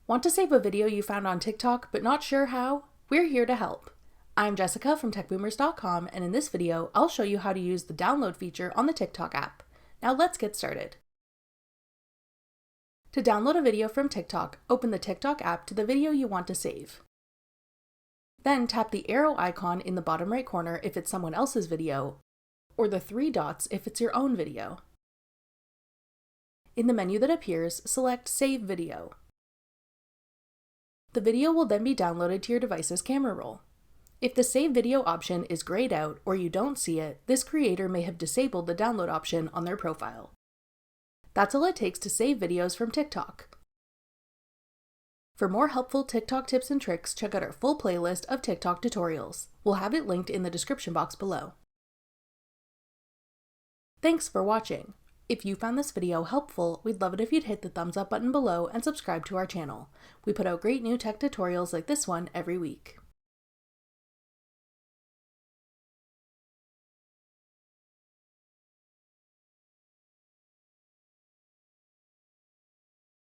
Want to save a video you found on TikTok but not sure how? We're here to help. I'm Jessica from techboomers.com, and in this video, I'll show you how to use the download feature on the TikTok app. Now let's get started. To download a video from TikTok, open the TikTok app to the video you want to save. Then tap the arrow icon in the bottom right corner if it's someone else's video, or the three dots if it's your own video. In the menu that appears, select Save Video. The video will then be downloaded to your device's camera roll. If the Save Video option is grayed out or you don't see it, this creator may have disabled the download option on their profile. That's all it takes to save videos from TikTok. For more helpful TikTok tips and tricks, check out our full playlist of TikTok tutorials. We'll have it linked in the description box below. Thanks for watching. If you found this video helpful, we'd love it if you'd hit the thumbs up button below and subscribe to our channel. We put out great new tech tutorials like this one every week.